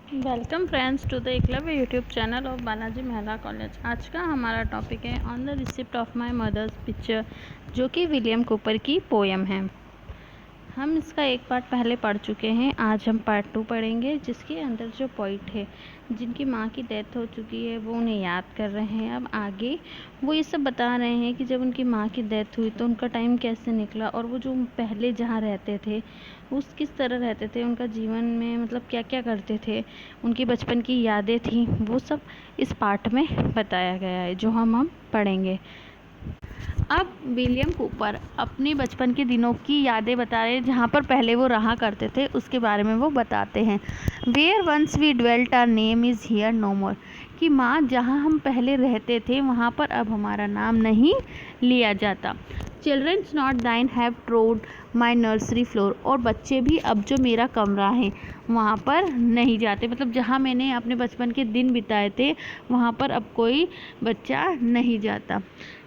Welcome friends to the Eklavya YouTube channel of Balaji Mahila college. आज का हमारा टॉपिक है on the receipt of my mother's picture, जो कि विलियम कूपर की पोएम है। हम इसका एक पार्ट पहले पढ़ चुके हैं। आज हम पार्ट 2 पढ़ेंगे, जिसके अंदर जो पॉइंट है, जिनकी माँ की डेथ हो चुकी है, वो उन्हें याद कर रहे हैं। अब आगे वो ये सब बता रहे हैं कि जब उनकी माँ की डेथ हुई तो उनका टाइम कैसे निकला, और वो जो पहले जहाँ रहते थे उस किस तरह रहते थे, उनका जीवन में मतलब क्या क्या करते थे, उनकी बचपन की यादें थी, वो सब इस पार्ट में बताया गया है, जो हम पढ़ेंगे। अब विलियम कूपर अपने बचपन के दिनों की यादें बता रहे हैं, जहाँ पर पहले वो रहा करते थे उसके बारे में वो बताते हैं। Where once we dwelt our name is here no more, कि माँ जहाँ हम पहले रहते थे वहाँ पर अब हमारा नाम नहीं लिया जाता। चिल्ड्रंस नॉट दाइन हैव ट्रोड माई नर्सरी फ्लोर, और बच्चे भी अब जो मेरा कमरा है वहाँ पर नहीं जाते, मतलब जहाँ मैंने अपने बचपन के दिन बिताए थे वहाँ पर अब कोई बच्चा नहीं जाता।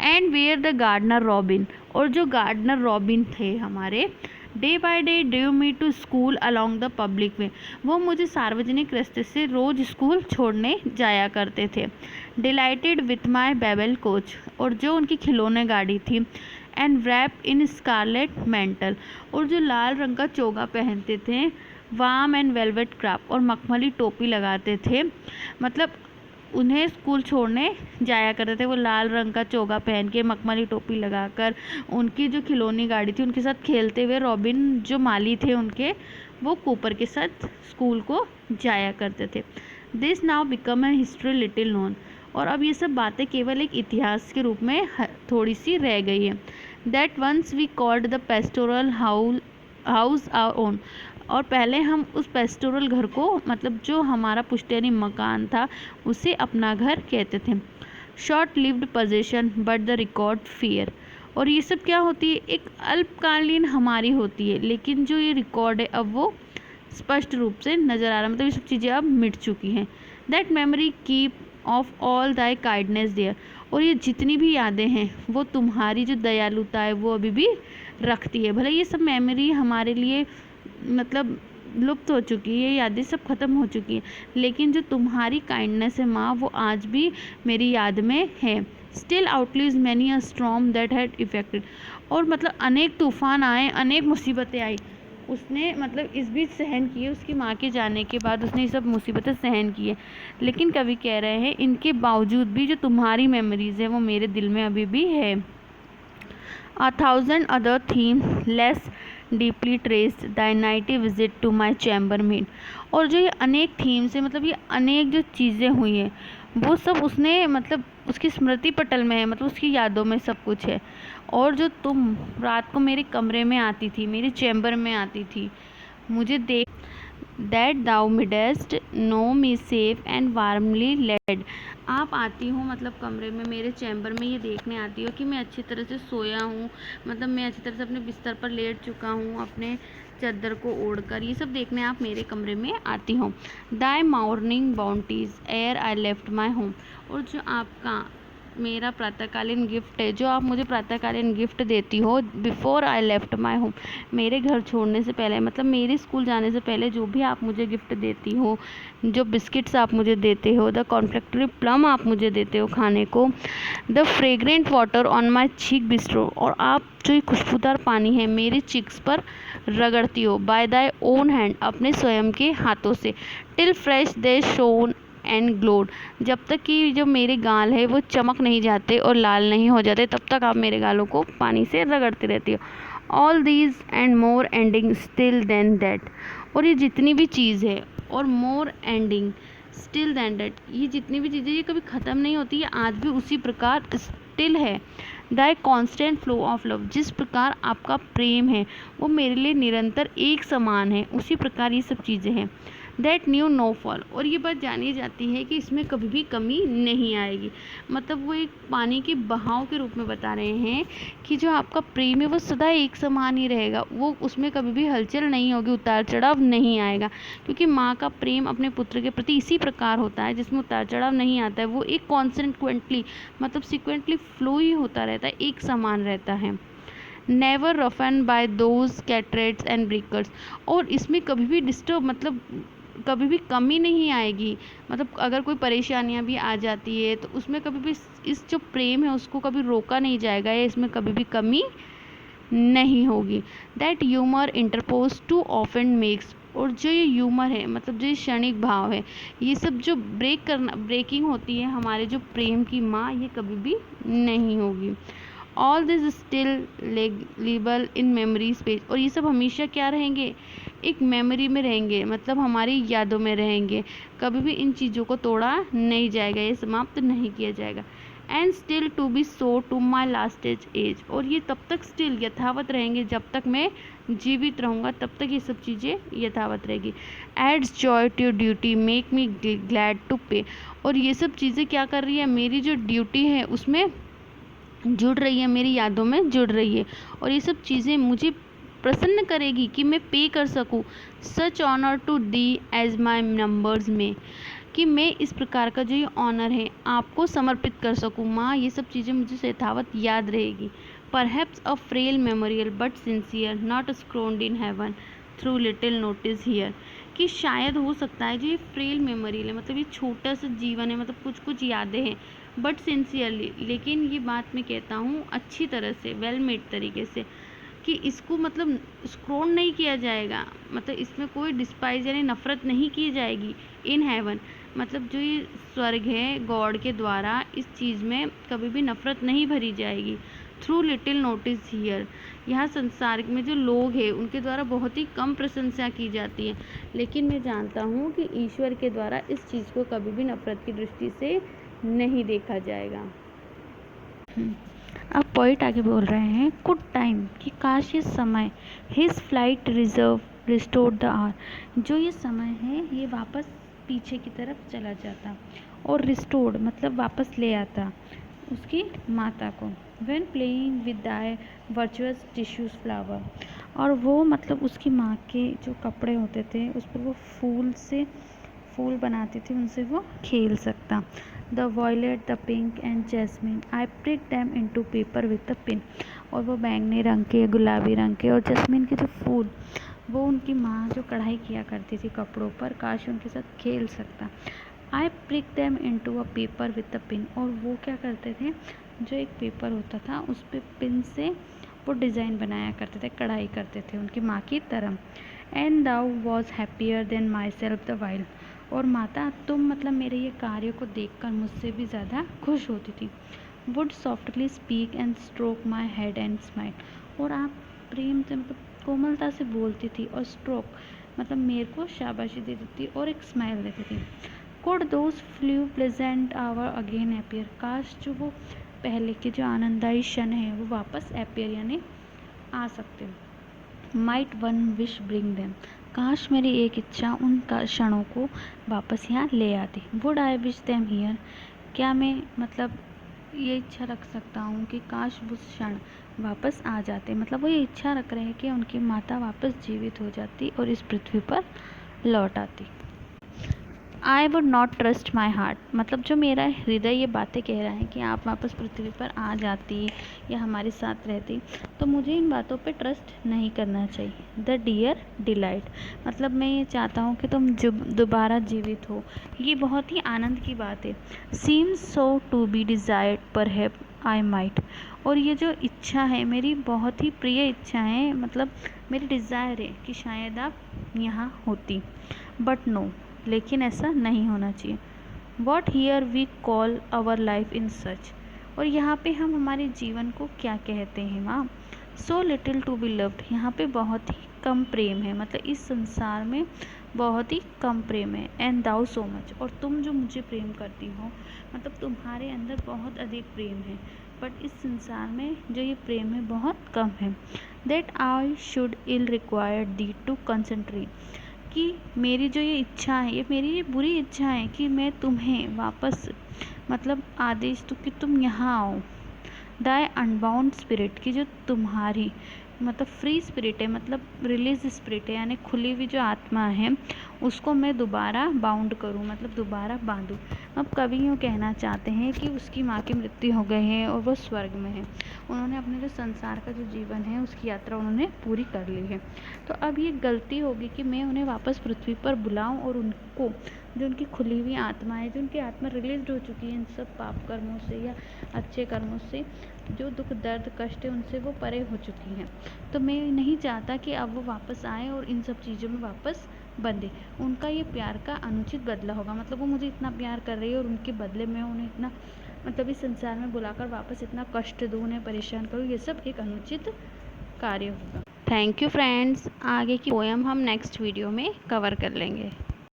And where the gardener Robin, और जो गार्डनर रॉबिन थे हमारे, day by day drew me to school along the public way, वो मुझे सार्वजनिक रास्ते से रोज़ स्कूल छोड़ने जाया करते थे। Delighted with my bauble coach, और जो उनकी खिलौने गाड़ी थी। And wrap in scarlet mantle, और जो लाल रंग का चोगा पहनते थे। वार्म एंड वेलवेट क्राफ्ट, और मखमली टोपी लगाते थे। मतलब उन्हें स्कूल छोड़ने जाया करते थे वो लाल रंग का चोगा पहन के, मखमली टोपी लगाकर। उनकी जो खिलौनी गाड़ी थी उनके साथ खेलते हुए रॉबिन जो माली थे उनके, वो कूपर के साथ स्कूल को जाया करते थे। This now become a history little known, और अब ये सब बातें केवल एक इतिहास के रूप में थोड़ी सी रह गई है। That once we called the pastoral house our own, और पहले हम उस पेस्टोरल घर को, मतलब जो हमारा पुश्तैनी मकान था, उसे अपना घर कहते थे। Short lived position but the record fear, और ये सब क्या होती है, एक अल्पकालीन हमारी होती है, लेकिन जो ये रिकॉर्ड है अब वो स्पष्ट रूप से नज़र आ रहा है, मतलब ये सब चीज़ें अब मिट चुकी हैं। That memory keep of all thy kindness there, और ये जितनी भी यादें हैं वो तुम्हारी जो दयालुता है वो अभी भी रखती है। भले ये सब मेमोरी हमारे लिए मतलब लुप्त हो चुकी है, यादें सब ख़त्म हो चुकी है, लेकिन जो तुम्हारी काइंडनेस है माँ, वो आज भी मेरी याद में है। Still outlives many a storm that had affected, और मतलब अनेक तूफान आए, अनेक मुसीबतें आई, उसने मतलब इस बीच सहन किए। उसकी माँ के जाने के बाद उसने ये सब मुसीबतें सहन की है, लेकिन कवि कह रहे हैं इनके बावजूद भी जो तुम्हारी मेमोरीज है वो मेरे दिल में अभी भी है। A thousand other themes less deeply traced thy nightly visit to my chambermaid, और जो ये अनेक थीम्स है, मतलब ये अनेक जो चीज़ें हुई हैं वो सब उसने मतलब उसकी स्मृति पटल में है, मतलब उसकी यादों में सब कुछ है। और जो तुम रात को मेरे कमरे में आती थी, मेरे चैम्बर में आती थी, मुझे देख that thou mightst know me safe and warmly laid, आप आती हो मतलब कमरे में, मेरे चैम्बर में ये देखने आती हो कि मैं अच्छी तरह से सोया हूँ, मतलब मैं अच्छी तरह से अपने बिस्तर पर लेट चुका हूँ अपने चादर को ओढ़कर, ये सब देखने आप मेरे कमरे में आती हो। Thy morning bounties ere I left my home, और जो आपका मेरा प्रातःकालीन गिफ्ट है, जो आप मुझे प्रातःकालीन गिफ्ट देती हो, before I left my home, मेरे घर छोड़ने से पहले, मतलब मेरे स्कूल जाने से पहले जो भी आप मुझे गिफ्ट देती हो, जो बिस्किट्स आप मुझे देते हो, द कॉन्फ्लेक्टरी प्लम आप मुझे देते हो खाने को, the fragrant water on my cheek bistro, और आप जो खुशबूदार पानी है मेरे चिक्स पर रगड़ती हो, बाय दाई ओन हैंड, अपने स्वयं के हाथों से, till fresh they shown and glowed, जब तक कि जो मेरे गाल है वो चमक नहीं जाते और लाल नहीं हो जाते, तब तक आप मेरे गालों को पानी से रगड़ती रहती हो। All these and more ending still than that, और ये जितनी भी चीज़ है, और more ending still than that, ये जितनी भी चीज़ें ये कभी ख़त्म नहीं होती, ये आज भी उसी प्रकार स्टिल है। The constant flow of love, जिस प्रकार आपका प्रेम है वो मेरे लिए निरंतर एक समान है, उसी प्रकार ये सब चीज़ें हैं। दैट न्यू नो फॉल, और ये बात जानी जाती है कि इसमें कभी भी कमी नहीं आएगी, मतलब वो एक पानी के बहाव के रूप में बता रहे हैं कि जो आपका प्रेम है वो सदा एक समान ही रहेगा, वो उसमें कभी भी हलचल नहीं होगी, उतार चढ़ाव नहीं आएगा, क्योंकि माँ का प्रेम अपने पुत्र के प्रति इसी प्रकार होता है जिसमें उतार चढ़ाव नहीं आता है, वो एक कॉन्सेंक्वेंटली मतलब सिक्वेंटली फ्लो ही होता रहता है, एक समान रहता है। नेवर रफन by those cataracts and breakers, और इसमें कभी भी डिस्टर्ब मतलब कभी भी कमी नहीं आएगी। मतलब अगर कोई परेशानियाँ भी आ जाती है तो उसमें कभी भी इस जो प्रेम है उसको कभी रोका नहीं जाएगा या इसमें कभी भी कमी नहीं होगी। That humour interpose too often makes, और जो ये ह्यूमर है मतलब जो ये क्षणिक भाव है, ये सब जो ब्रेकिंग होती है हमारे जो प्रेम की माँ, ये कभी भी नहीं होगी। All this still label in memory space, और ये सब हमेशा क्या रहेंगे, एक मेमोरी में रहेंगे, मतलब हमारी यादों में रहेंगे। कभी भी इन चीज़ों को तोड़ा नहीं जाएगा, ये समाप्त नहीं किया जाएगा। And still to be so to my last age, और ये तब तक स्टिल यथावत रहेंगे जब तक मैं जीवित रहूँगा, तब तक ये सब चीज़ें यथावत रहेगी। Adds joy to duty make me glad to pay, और ये सब चीज़ें क्या कर रही है, मेरी जो ड्यूटी है उसमें जुड़ रही है, मेरी यादों में जुड़ रही है, और ये सब चीज़ें मुझे प्रसन्न करेगी कि मैं पे कर सकूँ। Such honour to thee as my numbers में, कि मैं इस प्रकार का जो ये ऑनर है आपको समर्पित कर सकूँ। माँ, ये सब चीज़ें मुझे यथावत याद रहेगी। Perhaps a frail memorial but sincere, not scorned in heaven through little notice here, कि शायद हो सकता है जो ये फ्रेल मेमोरियल है, मतलब ये छोटा सा जीवन है, मतलब कुछ कुछ यादें हैं, बट सिंसियरली, लेकिन ये बात मैं कहता हूँ अच्छी तरह से, वेल मेड तरीके से, कि इसको मतलब स्क्रोन नहीं किया जाएगा, मतलब इसमें कोई डिस्पाइज यानी नफ़रत नहीं की जाएगी। इन हेवन, मतलब जो ये स्वर्ग है गॉड के द्वारा, इस चीज़ में कभी भी नफ़रत नहीं भरी जाएगी। थ्रू लिटिल नोटिस हियर, यहाँ संसार में जो लोग हैं उनके द्वारा बहुत ही कम प्रशंसा की जाती है, लेकिन मैं जानता हूँ कि ईश्वर के द्वारा इस चीज़ को कभी भी नफ़रत की दृष्टि से नहीं देखा जाएगा। अब पॉइंट आगे बोल रहे हैं, कुड टाइम, कि काश ये समय, his flight reserve restored the hour, जो ये समय है ये वापस पीछे की तरफ चला जाता, और रिस्टोर्ड मतलब वापस ले आता उसकी माता को। When playing with thy virtuous tissues flower, और वो मतलब उसकी माँ के जो कपड़े होते थे उस पर वो फूल बनाती थी, उनसे वो खेल सकता। The violet, the pink and jasmine, I prick them into paper with the pin, और वो बैंगनी रंग के, गुलाबी रंग के और जैस्मिन के जो फूल, वो उनकी माँ जो कढ़ाई किया करती थी कपड़ों पर, काश उनके साथ खेल सकता। I prick them into a paper with the pin, और वो क्या करते थे, जो एक पेपर होता था उस पर पिन से वो डिज़ाइन बनाया करते थे, कढ़ाई करते थे उनकी माँ की तरह। And thou was happier than myself the while, और माता तुम मतलब मेरे ये कार्य को देखकर मुझसे भी ज़्यादा खुश होती थी। Would softly speak and stroke my head and smile, और आप प्रेम से मतलब कोमलता से बोलती थी, और स्ट्रोक मतलब मेरे को शाबाशी देती थी और एक स्माइल देती थी। Could those few pleasant hour again appear, काश जो वो पहले के जो आनंददायी क्षण है वो वापस अपीयर यानी आ सकते। Might one wish bring them, काश मेरी एक इच्छा उन क्षणों को वापस यहाँ ले आती। Would I wish them here, क्या मैं मतलब ये इच्छा रख सकता हूँ कि काश वो क्षण वापस आ जाते, मतलब वो ये इच्छा रख रहे हैं कि उनकी माता वापस जीवित हो जाती और इस पृथ्वी पर लौट आती। I would not trust my heart, मतलब जो मेरा हृदय ये बातें कह रहा है कि आप वापस पृथ्वी पर आ जाती या हमारे साथ रहती, तो मुझे इन बातों पे ट्रस्ट नहीं करना चाहिए। द डियर डिलाइट, मतलब मैं ये चाहता हूँ कि तुम दोबारा जीवित हो, ये बहुत ही आनंद की बात है। Seems so to be desired perhaps I might, और ये जो इच्छा है मेरी बहुत ही प्रिय इच्छा है, मतलब मेरी डिज़ायर है कि शायद आप यहाँ होती, बट नो, लेकिन ऐसा नहीं होना चाहिए। What here we call our life in such, और यहाँ पे हम हमारे जीवन को क्या कहते हैं माँ। So little to be loved, यहाँ पे बहुत ही कम प्रेम है, मतलब इस संसार में बहुत ही कम प्रेम है। एंड दाउ सो मच, और तुम जो मुझे प्रेम करती हो, मतलब तुम्हारे अंदर बहुत अधिक प्रेम है, बट इस संसार में जो ये प्रेम है बहुत कम है। That I should ill require thee to concentrate, कि मेरी जो ये इच्छा है, ये मेरी ये बुरी इच्छा है कि मैं तुम्हें वापस मतलब आदेश दूँ कि तुम यहाँ आओ। दाई अनबाउंड स्पिरिट, की जो तुम्हारी मतलब फ्री स्पिरिट है, मतलब रिलीज स्पिरिट है, यानी खुली हुई जो आत्मा है उसको मैं दोबारा बाउंड करूं, मतलब दोबारा बांधूं। अब कवि यूँ कहना चाहते हैं कि उसकी माँ की मृत्यु हो गई है और वो स्वर्ग में है। उन्होंने अपने जो संसार का जो जीवन है उसकी यात्रा उन्होंने पूरी कर ली है। तो अब ये गलती होगी कि मैं उन्हें वापस पृथ्वी पर बुलाऊं और उनको जो उनकी खुली हुई आत्मा है, जो उनकी आत्मा रिलीज हो चुकी है इन सब पाप कर्मों से या अच्छे कर्मों से, जो दुख दर्द कष्ट है उनसे वो परे हो चुकी हैं, तो मैं नहीं चाहता कि अब वो वापस आए और इन सब चीज़ों में वापस बंधे। उनका ये प्यार का अनुचित बदला होगा, मतलब वो मुझे इतना प्यार कर रही है और उनके बदले में उन्हें इतना, मतलब इस संसार में बुलाकर वापस इतना कष्ट दूँ, उन्हें परेशान करूँ, ये सब एक अनुचित कार्य होगा। थैंक यू फ्रेंड्स, आगे की पोयम हम नेक्स्ट वीडियो में कवर कर लेंगे।